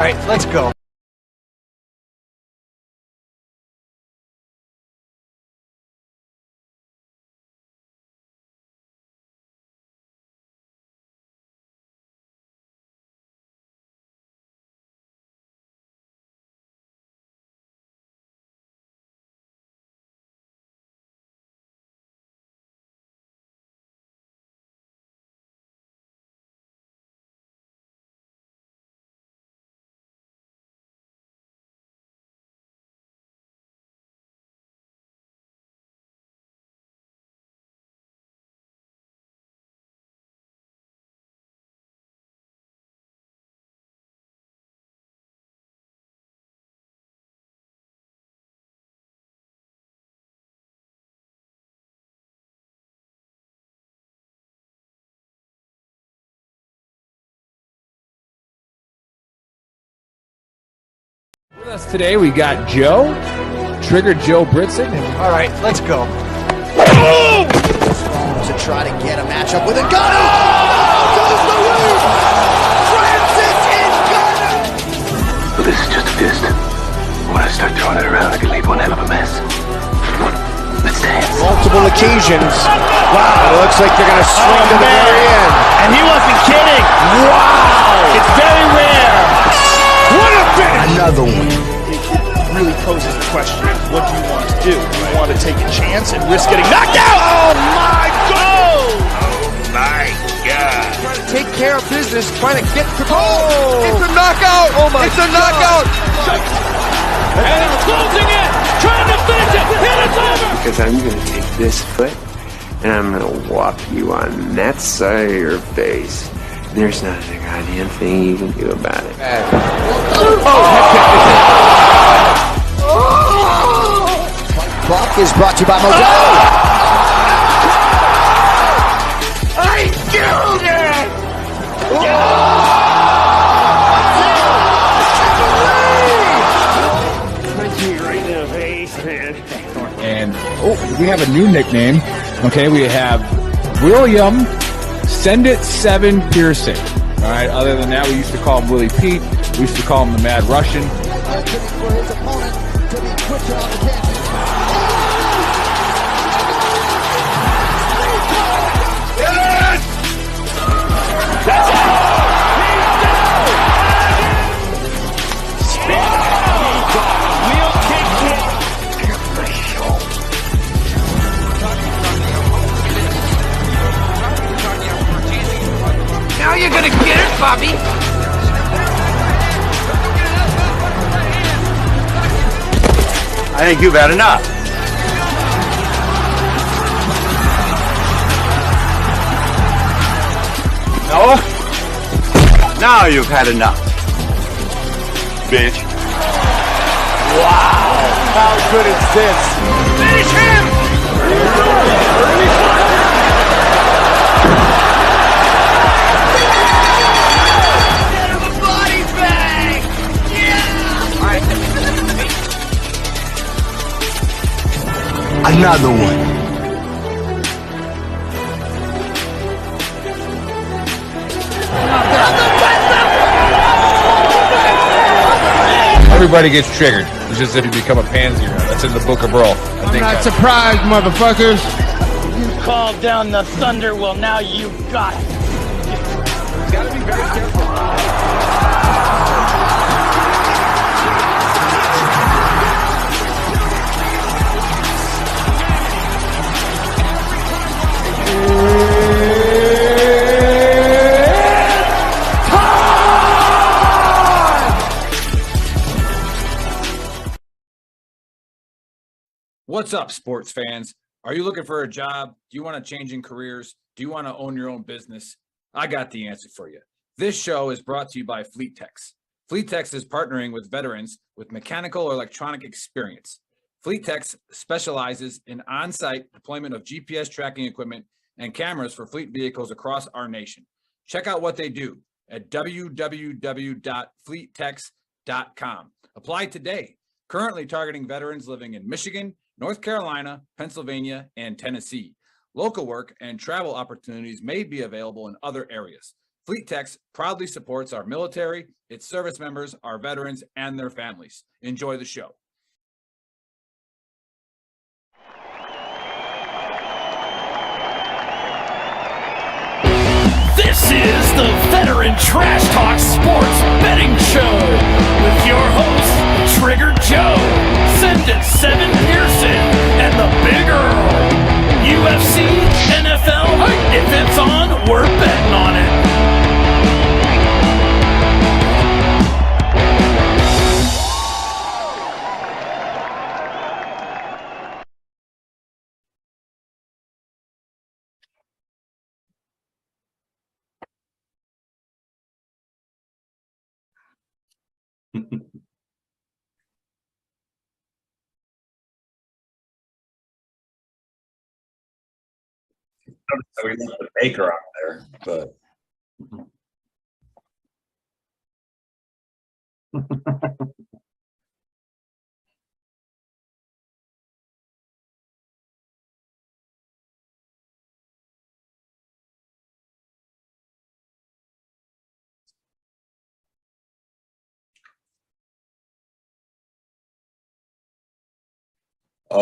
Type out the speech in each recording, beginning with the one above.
All right, let's go. With us today, we got Joe, Trigger Joe Britson. All right, let's go. To try to get a matchup with a gunner. Oh, goes the roof. Francis is gunner. Well, this is just a fist. When I start throwing it around, I can leave one hell of a mess. Let's dance. Multiple occasions. Wow, it looks like they're going to swing to the very end. And he wasn't kidding. Wow. It's very rare. What a finish. Another one. It really poses the question, what do you want to do? Do you want to take a chance and risk getting knocked out? Oh, my God. Oh, my God. Trying to take care of business, trying to get to Oh, it's a knockout. Oh, my It's a knockout. And he's closing it. Trying to finish it. And it's over. Because I'm going to take this foot and I'm going to whop you on that side of your face. There's not a goddamn thing you can do about it. Buck is brought to you by Modelo. I killed it. Punch me right in the face, man. And we have a new nickname. Okay, we have William Send It 7 Piercing. All right, other than that, we used to call him Willie Pete. We used to call him the Mad Russian. For his opponent to be quicker on the catch. Now you're gonna get it, Bobby. I think you've had enough. No? Now you've had enough. Bitch. Wow, how good is this? Finish him. Another one. Everybody gets triggered. It's just if you become a pansy. That's in the Book of Brawl. I'm not surprised, motherfuckers. You called down the thunder. Well, now you got it. Gotta be very careful. What's up, sports fans? Are you looking for a job? Do you want to change in careers? Do you want to own your own business? I got the answer for you. This show is brought to you by FleetTex. FleetTex is partnering with veterans with mechanical or electronic experience. FleetTex specializes in on-site deployment of GPS tracking equipment and cameras for fleet vehicles across our nation. Check out what they do at www.fleettex.com. Apply today. Currently targeting veterans living in Michigan, North Carolina, Pennsylvania, and Tennessee. Local work and travel opportunities may be available in other areas. Fleet Techs proudly supports our military, its service members, our veterans, and their families. Enjoy the show. This is the Veteran Trash Talk Sports Betting Show with your hosts, Trigger Joe, Sendit 7 Pearson, and the Big Earl. UFC, NFL, if it's on, we're betting on it. We left the baker out there, but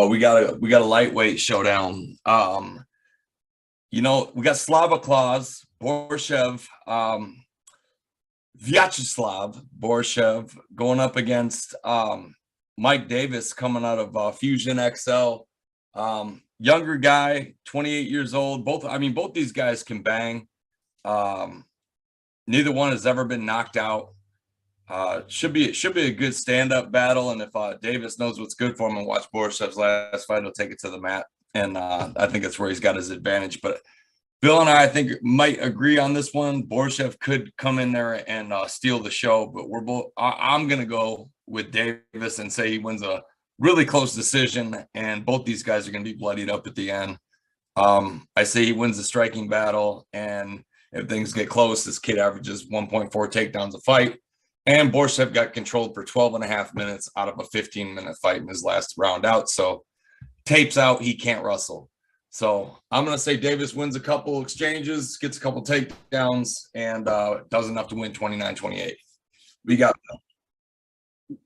we got a lightweight showdown. We got Slava Claus, Borshev, Vyacheslav Borshev going up against Mike Davis coming out of Fusion XL. Younger guy, 28 years old. Both these guys can bang. Neither one has ever been knocked out. Should be a good stand-up battle, and if Davis knows what's good for him and watch Borshev's last fight, he'll take it to the mat. And I think that's where he's got his advantage. But Bill and I think, might agree on this one. Borshev could come in there and steal the show, but I'm going to go with Davis and say he wins a really close decision, and both these guys are going to be bloodied up at the end. I say he wins the striking battle, and if things get close, this kid averages 1.4 takedowns a fight. And Borshev got controlled for 12 and a half minutes out of a 15-minute fight in his last round out. So tapes out, he can't wrestle. So I'm going to say Davis wins a couple exchanges, gets a couple takedowns, and does enough to win 29-28. We got them.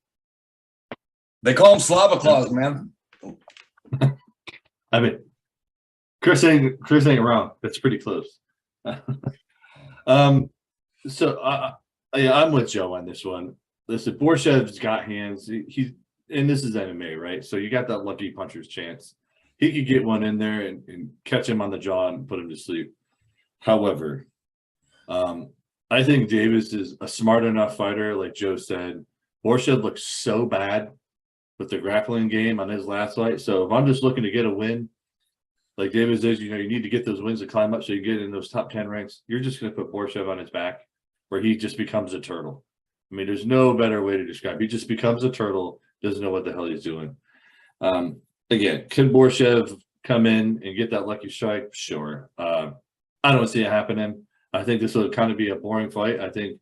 They call him Slava Claus, man. I mean, Chris ain't wrong. That's pretty close. I'm with Joe on this one. Listen, Borshev's got hands. And this is MMA, right? So you got that lucky puncher's chance. He could get one in there and catch him on the jaw and put him to sleep. However, I think Davis is a smart enough fighter, like Joe said. Borshev looks so bad with the grappling game on his last fight. So if I'm just looking to get a win, like Davis is, you need to get those wins to climb up so you get in those top 10 ranks. You're just going to put Borshev on his back where he just becomes a turtle. I mean, there's no better way to describe it. He just becomes a turtle, doesn't know what the hell he's doing. Again, can Borshev come in and get that lucky strike? Sure. I don't see it happening. I think this will kind of be a boring fight. I think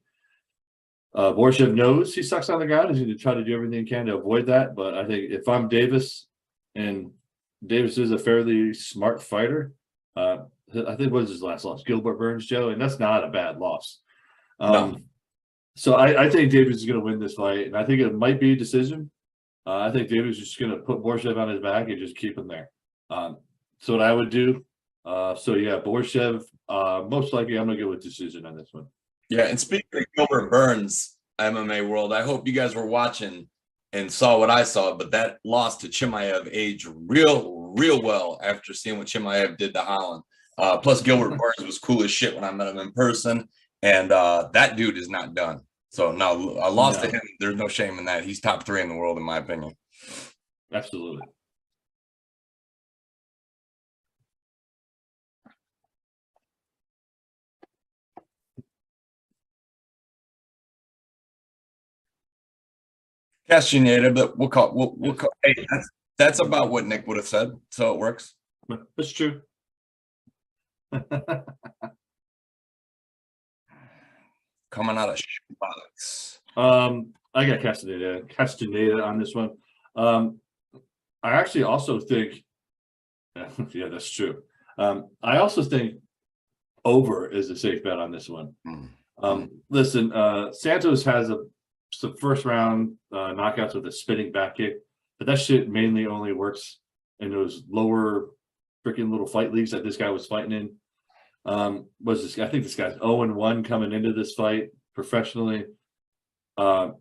Borshev knows he sucks on the ground. He's going to try to do everything he can to avoid that. But I think if I'm Davis, and Davis is a fairly smart fighter, I think what was his last loss? Gilbert Burns, Joe, and that's not a bad loss. No. So I think Davis is going to win this fight, and I think it might be a decision. I think Davis is just going to put Borshev on his back and just keep him there. So what I would do. Borshev, most likely I'm going to go with decision on this one. Yeah, and speaking of Gilbert Burns, MMA world, I hope you guys were watching and saw what I saw, but that loss to Chimaev aged real well after seeing what Chimaev did to Holland. Plus, Gilbert Burns was cool as shit when I met him in person, and that dude is not done. So, no, I lost to him. There's no shame in that. He's top 3 in the world, in my opinion. Absolutely. Castaneda, but we'll call. Hey, that's about what Nick would have said, so it works. That's true. Coming out of shoebox. I got Castaneda on this one. I actually also think, yeah, that's true. I also think over is a safe bet on this one. Listen, Santos has some first round knockouts with a spinning back kick, but that shit mainly only works in those lower freaking little fight leagues that this guy was fighting in. I think this guy's 0-1 coming into this fight professionally. I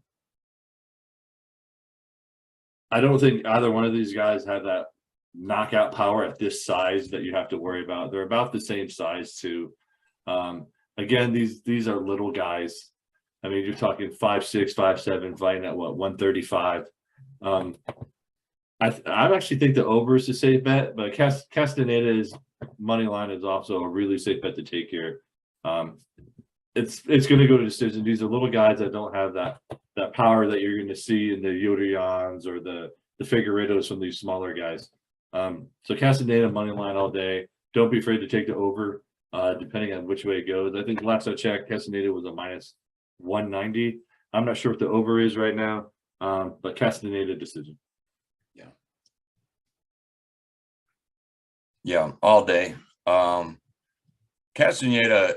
don't think either one of these guys have that knockout power at this size that you have to worry about. They're about the same size too. Again, these are little guys. I mean, you're talking 5'6", 5'7", fighting at what, 135. I actually think the over is a safe bet, but Castaneda's money line is also a really safe bet to take here. It's going to go to decision. These are little guys that don't have that power that you're going to see in the Yodrians or the Figueiredos from these smaller guys. So Castaneda money line all day. Don't be afraid to take the over, depending on which way it goes. I think last I checked, Castaneda was a minus 190. I'm not sure what the over is right now, but Castaneda decision. Yeah, all day. Castaneda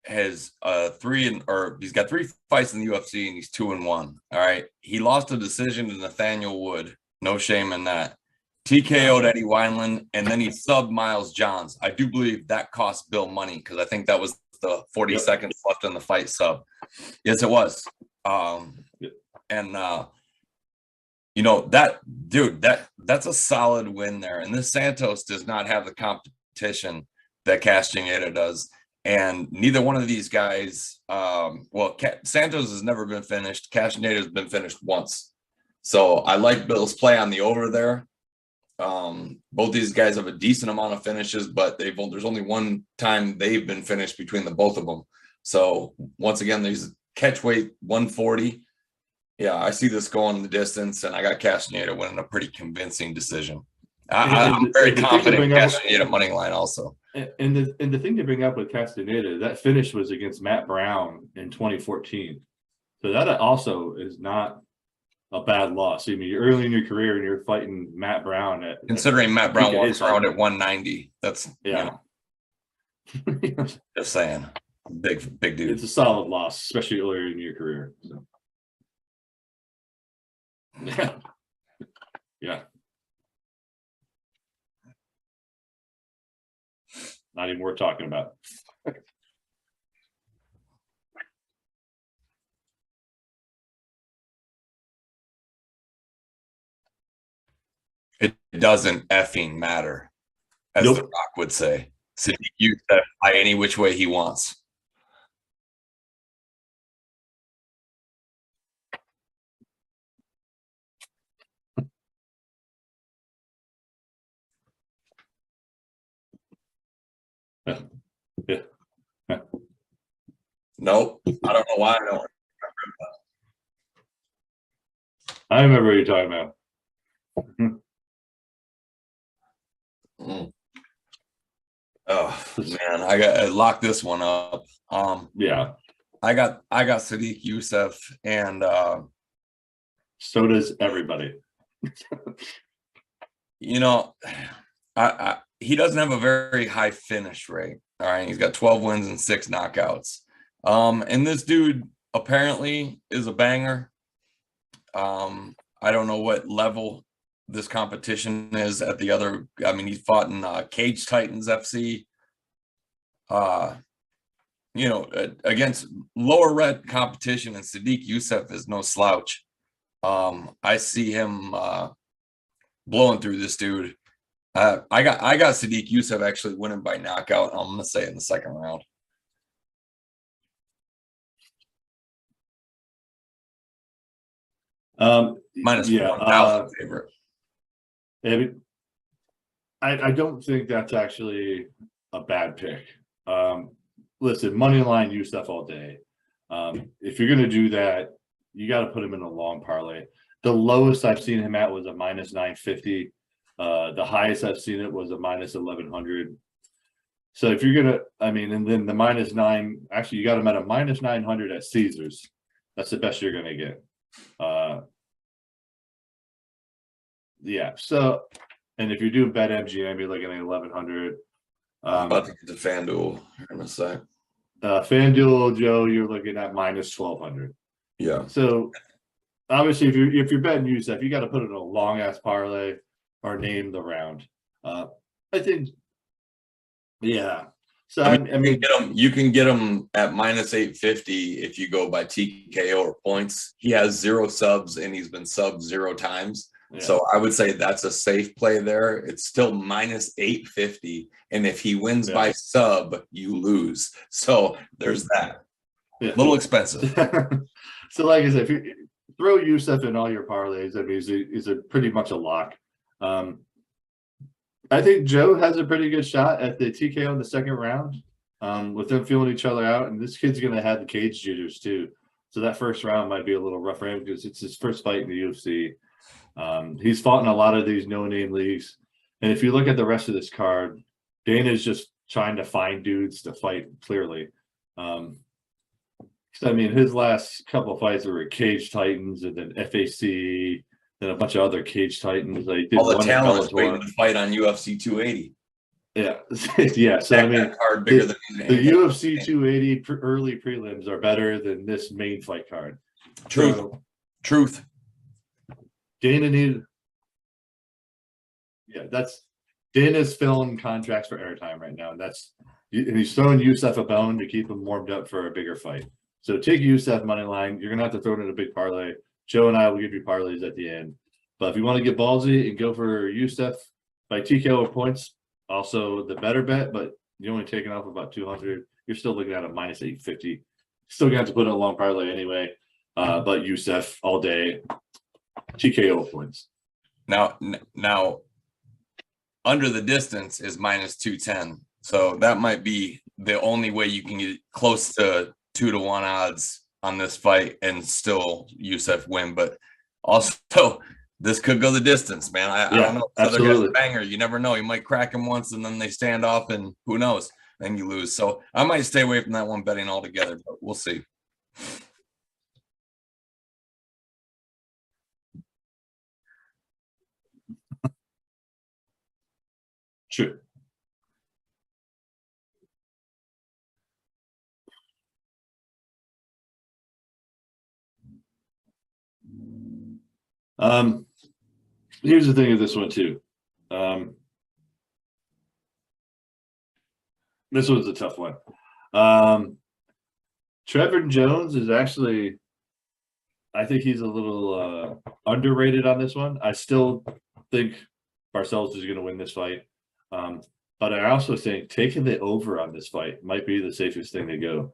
has he's got 3 fights in the UFC and he's 2-1. All right. He lost a decision to Nathaniel Wood. No shame in that. TKO'd Eddie Wineland, and then he subbed Miles Johns. I do believe that cost Bill money because I think that was the 40 seconds left in the fight sub. Yes, it was. You know, that's a solid win there. And this Santos does not have the competition that Castaneda does. And neither one of these guys, Santos has never been finished. Castaneda has been finished once. So I like Bill's play on the over there. Both these guys have a decent amount of finishes, but there's only one time they've been finished between the both of them. So once again, there's catch weight 140. Yeah, I see this going the distance, and I got Castaneda winning a pretty convincing decision. I'm very confident in Castaneda money line also. And the thing to bring up with Castaneda, that finish was against Matt Brown in 2014. So that also is not a bad loss. I mean, you're early in your career and you're fighting Matt Brown considering Matt Brown walks around at 190. That's just saying, big dude. It's a solid loss, especially earlier in your career. So. Yeah. Not even worth talking about. It doesn't effing matter, as The Rock would say. So you use by any which way he wants. Yeah. Nope. I don't know why I don't remember that. I remember what you're talking about. Oh man, I locked this one up. Yeah. I got Sadiq Youssef, and so does everybody. You know, he doesn't have a very high finish rate. All right, he's got 12 wins and 6 knockouts. And this dude apparently is a banger. I don't know what level this competition is at the other. I mean, he fought in Cage Titans FC. You know, against lower red competition, and Sadiq Youssef is no slouch. I see him blowing through this dude. I got Sadiq Youssef actually winning by knockout. I'm gonna say in the second round. Minus 1,000 favorite. I don't think that's actually a bad pick. Listen, money line Youssef all day. If you're gonna do that, you got to put him in a long parlay. The lowest I've seen him at was a minus 950. The highest I've seen it was a minus 1100. So if you're gonna, I mean, and then the minus 9, actually you got him at a minus 900 at Caesars. That's the best you're gonna get. Yeah. So, and if you're doing bet MGM, you're looking at 1100. I'm about to get to FanDuel here in a sec. FanDuel, Joe, you're looking at minus 1,200. Yeah. So obviously, if you're betting USF, you got to put it in a long ass parlay or name the round. I think, yeah. So I mean, you can get him at minus 850 if you go by TKO or points. He has 0 subs and he's been subbed 0 times. Yeah. So I would say that's a safe play there. It's still minus 850. And if he wins by sub, you lose. So there's that. Yeah. A little expensive. So like I said, if you throw Youssef in all your parlays, I mean, he's a pretty much a lock. I think Joe has a pretty good shot at the TKO in the second round, with them feeling each other out. And this kid's going to have the cage jitters too. So that first round might be a little rough for him because it's his first fight in the UFC. He's fought in a lot of these no-name leagues. And if you look at the rest of this card, Dana's just trying to find dudes to fight clearly. I mean, his last couple of fights were Cage Titans and then FAC, then a bunch of other Cage Titans. Like all the talent waiting to fight on UFC 280. Yeah, yeah. So I mean, card bigger than the UFC 280 early prelims are better than this main fight card. Truth. Dana needed. Yeah, that's Dana's filling contracts for airtime right now, and he's throwing Youssef a bone to keep him warmed up for a bigger fight. So take Youssef money line. You're gonna have to throw it in a big parlay. Joe and I will give you parlays at the end. But if you want to get ballsy and go for Youssef by TKO or points, also the better bet. But you're only taking off about 200. You're still looking at a minus 850. Still gonna have to put in a long parlay anyway. But Youssef all day, TKO points. Now, under the distance is minus 210. So that might be the only way you can get close to 2-1 odds on this fight and still Youssef win. But also, this could go the distance, man. I don't know. Other guy's a banger. You never know. You might crack him once and then they stand off and who knows? Then you lose. So I might stay away from that one betting altogether, but we'll see. Sure. Here's the thing of this one too. This one's a tough one. Trevor Jones is actually, I think he's a little underrated on this one. I still think Barcelos is going to win this fight. But I also think taking the over on this fight might be the safest thing to go.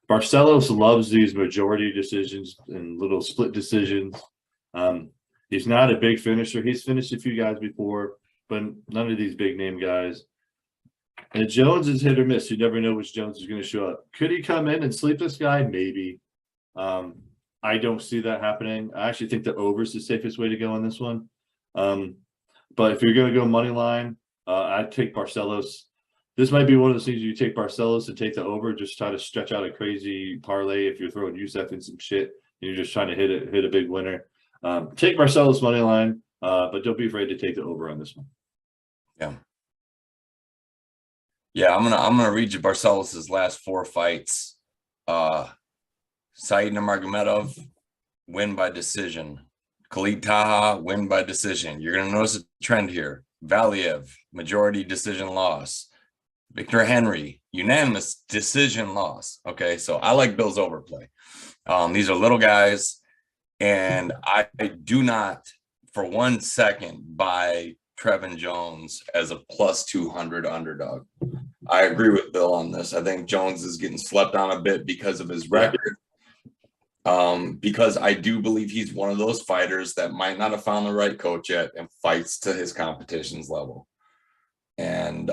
Barcelos loves these majority decisions and little split decisions. He's not a big finisher. He's finished a few guys before, but none of these big name guys. And Jones is hit or miss. You never know which Jones is going to show up. Could he come in and sleep this guy? Maybe. I don't see that happening. I actually think the over is the safest way to go on this one. But if you're going to go money line, I'd take Barcelos. This might be one of those things you take Barcelos and take the over, just try to stretch out a crazy parlay if you're throwing Youssef in some shit and you're just trying to hit a big winner. Take Barcelos money line, but don't be afraid to take the over on this one. Yeah, I'm gonna read you Barcelos' last 4 fights. Said Nurmagomedov, win by decision. Khalid Taha, win by decision. You're gonna notice a trend here. Valiev, majority decision loss. Victor Henry, unanimous decision loss. Okay, so I like Bill's overplay. These are little guys, and I do not for 1 second buy Trevin Jones as a plus 200 underdog. I agree with Bill on this. I think Jones is getting slept on a bit because of his record. Because I do believe he's one of those fighters that might not have found the right coach yet and fights to his competition's level. And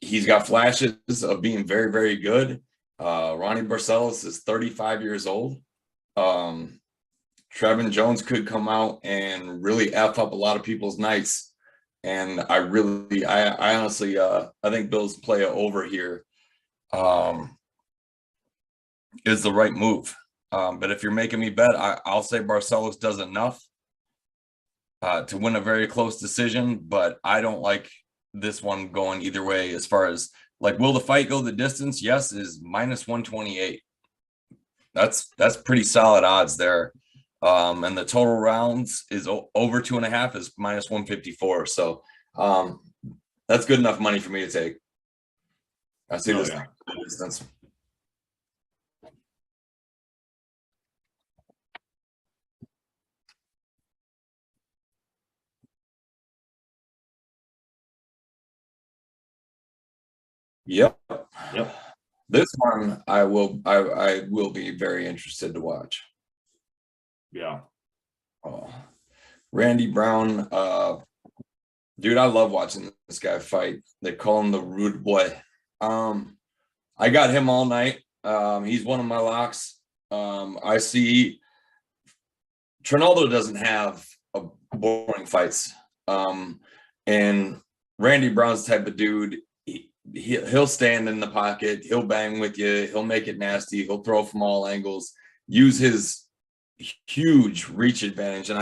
he's got flashes of being very, very good. Ronnie Barcelos is 35 years old. Trevin Jones could come out and really F up a lot of people's nights. And I honestly, I think Bill's play over here is the right move. But if you're making me bet, I'll say Barcelos does enough to win a very close decision, but I don't like this one going either way as far as like, will the fight go the distance? Yes, is -128. That's pretty solid odds there. And the total rounds is over 2.5 is -154. So that's good enough money for me to take. I see this distance. Yep. This one I will be very interested to watch. Yeah. Oh, Randy Brown, dude, I love watching this guy fight. They call him the Rude Boy. I got him all night. He's one of my locks. I see Trinaldo doesn't have a boring fights. And Randy Brown's the type of dude. He'll stand in the pocket. He'll bang with you. He'll make it nasty. He'll throw from all angles. Use his huge reach advantage. And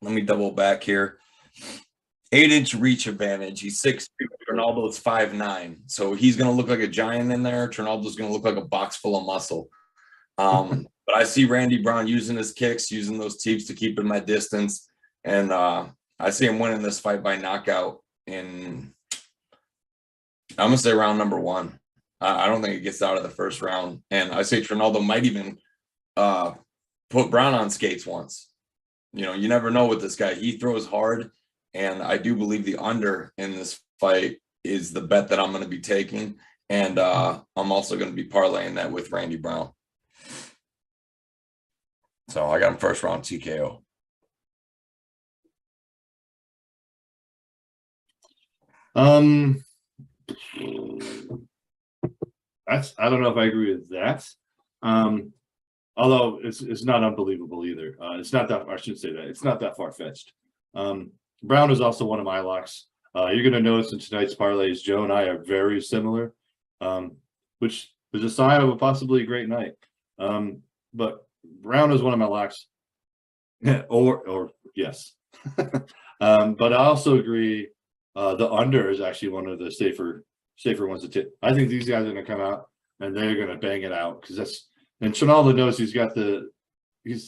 let me double back here. 8-inch reach advantage. He's 6'2". Trinaldo's 5'9". So he's going to look like a giant in there. Trinaldo's going to look like a box full of muscle. But I see Randy Brown using his kicks, using those teeps to keep him at distance. And I see him winning this fight by knockout in, I'm going to say round number 1. I don't think it gets out of the first round. And I say Trinaldo might even put Brown on skates once. You know, you never know with this guy. He throws hard. And I do believe the under in this fight is the bet that I'm going to be taking. And I'm also going to be parlaying that with Randy Brown. So I got him first round TKO. I don't know if I agree with that. Although it's not unbelievable either. It's not that, I shouldn't say that. It's not that far-fetched. Brown is also one of my locks. You're going to notice in tonight's parlays, Joe and I are very similar, which is a sign of a possibly great night. But Brown is one of my locks. or yes. But I also agree the under is actually one of the safer ones to take. I think these guys are going to come out and they're going to bang it out because that's, and Trinaldo knows he's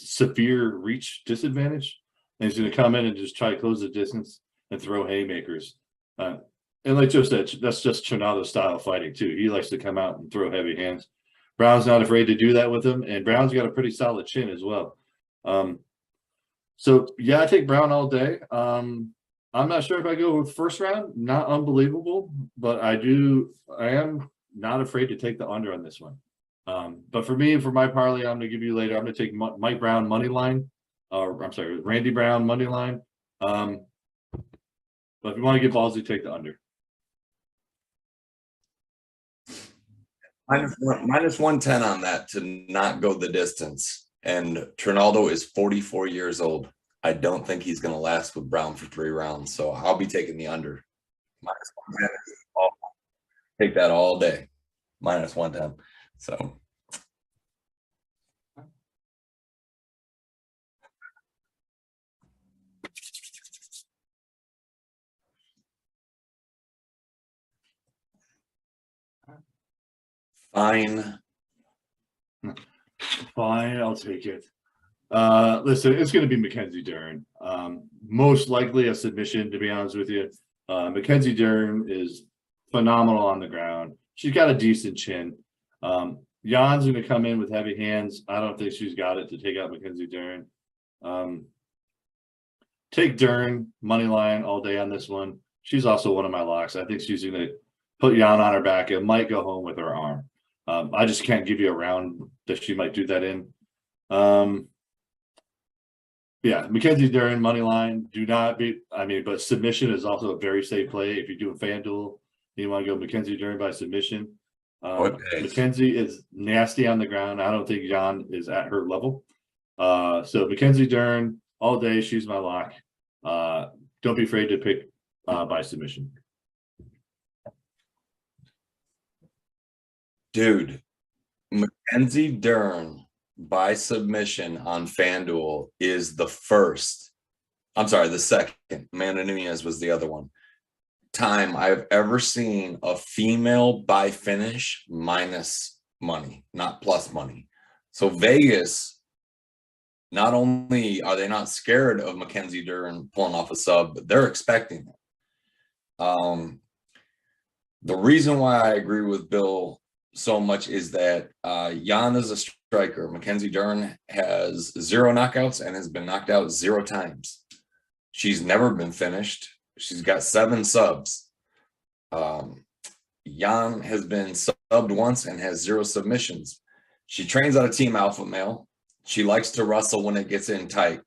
severe reach disadvantage. And he's going to come in and just try to close the distance and throw haymakers. And like Joe said, that's just Trinaldo's style of fighting too. He likes to come out and throw heavy hands. Brown's not afraid to do that with him, and Brown's got a pretty solid chin as well. So yeah, I take Brown all day. I'm not sure if I go with first round. Not unbelievable, but I am not afraid to take the under on this one. But for me, for my parlay, I'm going to give you later. I'm going to take Mike Brown money line. I'm sorry, Randy Brown money line. But if you want to get ballsy, take the under. -110 on that to not go the distance. And Trinaldo is 44 years old. I don't think he's going to last with Brown for 3 rounds. So I'll be taking the under. -110. Take that all day. -110. So. Fine, I'll take it. Listen, it's going to be Mackenzie Dern. Most likely a submission, to be honest with you. Mackenzie Dern is phenomenal on the ground. She's got a decent chin. Jan's going to come in with heavy hands. I don't think she's got it to take out Mackenzie Dern. Take Dern money line all day on this one. She's also one of my locks. I think she's going to put Jan on her back and might go home with her arm. I just can't give you a round that she might do that in. Yeah, Mackenzie Dern money line. But submission is also a very safe play. If you do a FanDuel, you want to go Mackenzie Dern by submission. Mackenzie is nasty on the ground. I don't think Jan is at her level. So Mackenzie Dern all day. She's my lock. Don't be afraid to pick by submission. Dude, Mackenzie Dern by submission on FanDuel is the second. Amanda Nunes was the other one time I've ever seen a female by finish minus money, not plus money. So Vegas, not only are they not scared of Mackenzie Dern pulling off a sub, but they're expecting it. The reason why I agree with Bill so much is that Jan is a striker. Mackenzie Dern has 0 knockouts and has been knocked out 0 times. She's never been finished. She's got 7 subs. Jan has been subbed once and has 0 submissions. She trains out of Team Alpha Male. She likes to wrestle when it gets in tight.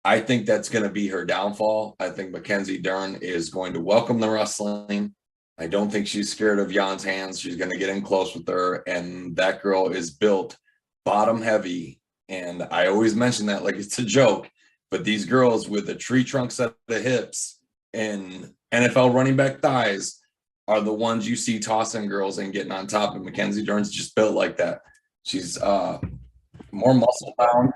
I think that's going to be her downfall. I think Mackenzie Dern is going to welcome the wrestling. I don't think she's scared of Jan's hands. She's going to get in close with her, and that girl is built bottom heavy. And I always mention that like it's a joke, but these girls with a tree trunk set of hips and NFL running back thighs are the ones you see tossing girls and getting on top. And Mackenzie Dern's just built like that. She's more muscle bound.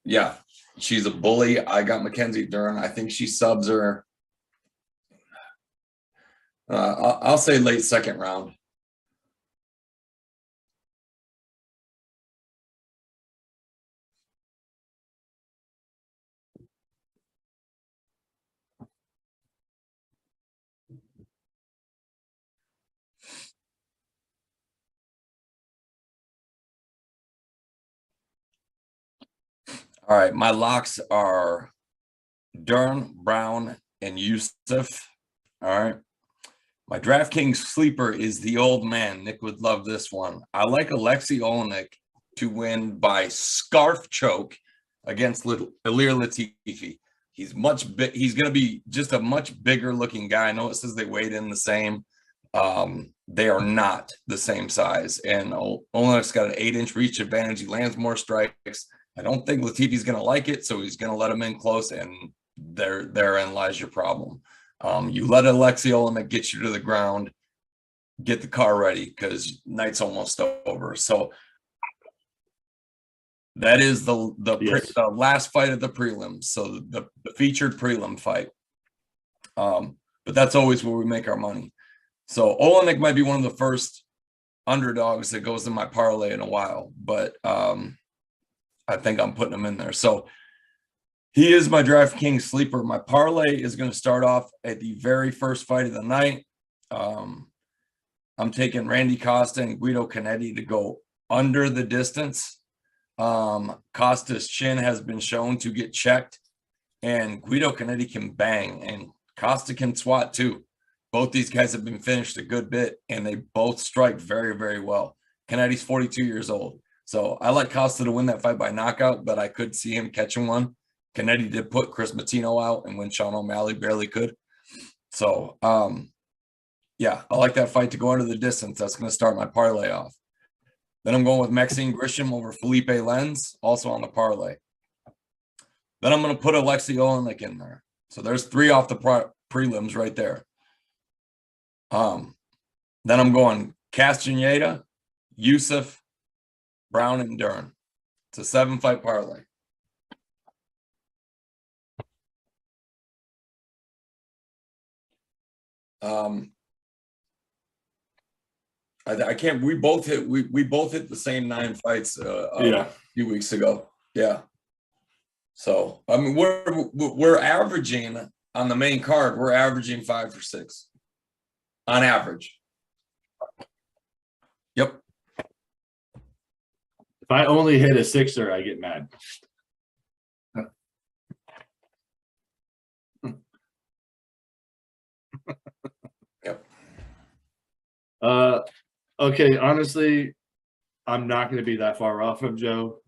Yeah, she's a bully. I got Mackenzie Dern. I think she subs her. I'll say late second round. All right, my locks are Dern, Brown, and Yusuf. All right. My DraftKings sleeper is the old man. Nick would love this one. I like Alexei Olenek to win by scarf choke against Ilir Latifi. He's he's going to be just a much bigger looking guy. I know it says they weighed in the same. They are not the same size. And Olenek's got an 8-inch reach advantage. He lands more strikes. I don't think Latifi's going to like it, so he's going to let him in close, and therein lies your problem. You let Alexei Olenek get you to the ground, get the car ready because night's almost over. So that is the last fight of the prelims. So the featured prelim fight. But that's always where we make our money. So Olenek might be one of the first underdogs that goes in my parlay in a while, but I think I'm putting him in there. So he is my DraftKings sleeper. My parlay is going to start off at the very first fight of the night. I'm taking Randy Costa and Guido Canetti to go under the distance. Costa's chin has been shown to get checked, and Guido Canetti can bang, and Costa can swat too. Both these guys have been finished a good bit, and they both strike very, very well. Canetti's 42 years old. So I like Costa to win that fight by knockout, but I could see him catching one. Canetti did put Chris Matino out, and when Sean O'Malley barely could. So, yeah, I like that fight to go under the distance. That's going to start my parlay off. Then I'm going with Maxine Grisham over Felipe Lenz, also on the parlay. Then I'm going to put Alexei Olenek in there. So there's 3 off the prelims right there. Then I'm going Castaneda, Yusuf, Brown, and Dern. It's a 7-fight parlay. I can't. We both hit the same 9 fights a few weeks ago. Yeah. So I mean, we're averaging on the main card. We're averaging 5 for 6 on average. Yep. If I only hit a 6er, I get mad. Yep. Okay, honestly, I'm not going to be that far off from Joe.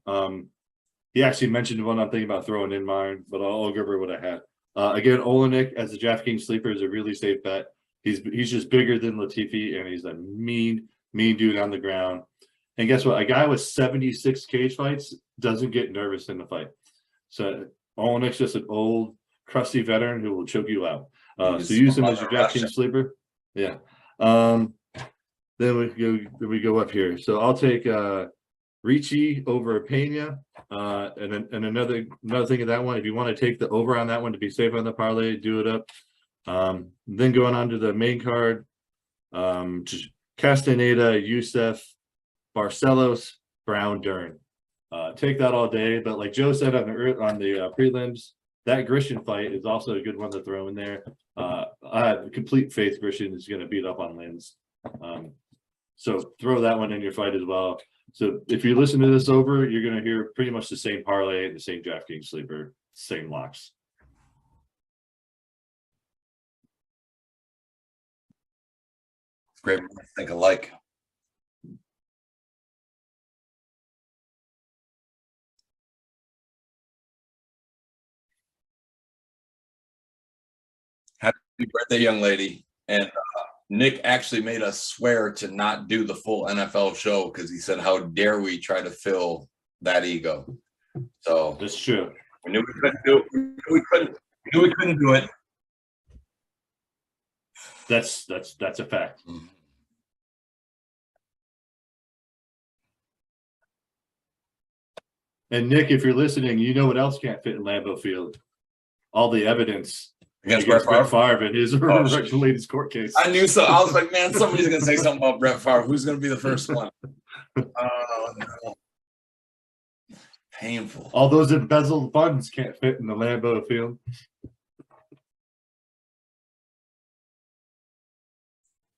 He actually mentioned one I'm thinking about throwing in mine, but I'll go over what I had. Again, Olenek as a DraftKings sleeper is a really safe bet. He's just bigger than Latifi, and he's a mean dude on the ground. And guess what? A guy with 76 cage fights doesn't get nervous in the fight. So Olenek's just an old, crusty veteran who will choke you out. So use him as your DraftKings sleeper. Yeah. Then we go up here. So I'll take Ricci over Pena. And another thing of that one, if you want to take the over on that one to be safe on the parlay, do it up. Then going on to the main card, Castaneda, Youssef, Barcelos, Brown, Dern. Take that all day, but like Joe said on the prelims, that Grisham fight is also a good one to throw in there. I have complete faith Grisham is going to beat up on Lins. So throw that one in your fight as well. So if you listen to this over, you're going to hear pretty much the same parlay and the same DraftKings sleeper, same locks. Great. Think alike. Happy birthday, young lady. And Nick actually made us swear to not do the full NFL show because he said, how dare we try to fill that ego? So that's true. We knew we couldn't do it. We couldn't do it. That's a fact. Mm-hmm. And Nick, if you're listening, you know what else can't fit in Lambeau Field? All the evidence against Brett Favre in his latest court case. I knew so. I was like, man, somebody's going to say something about Brett Favre. Who's going to be the first one? Oh, no. Painful. All those embezzled funds can't fit in the Lambeau Field.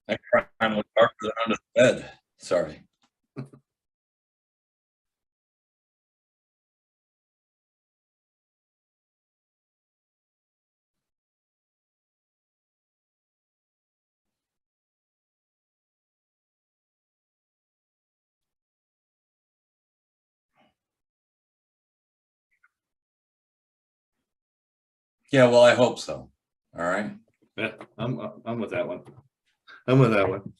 That crime was darker than under the bed. Sorry. Yeah, well, I hope so. All right. Yeah, I'm with that one. I'm with that one.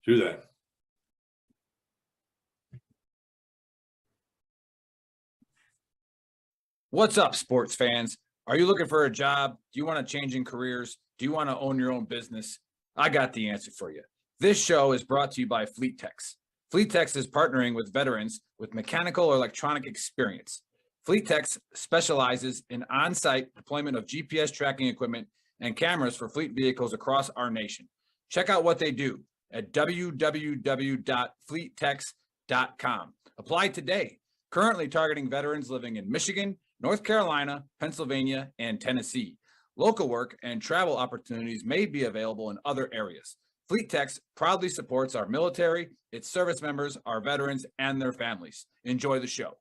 Do that. What's up, sports fans? Are you looking for a job? Do you want to change in careers? Do you want to own your own business? I got the answer for you. This show is brought to you by Vtex. Vtex is partnering with veterans with mechanical or electronic experience. Vtex specializes in on-site deployment of GPS tracking equipment and cameras for fleet vehicles across our nation. Check out what they do at www.fleettex.com. Apply today. Currently targeting veterans living in Michigan, North Carolina, Pennsylvania, and Tennessee. Local work and travel opportunities may be available in other areas. Vtex proudly supports our military, its service members, our veterans, and their families. Enjoy the show.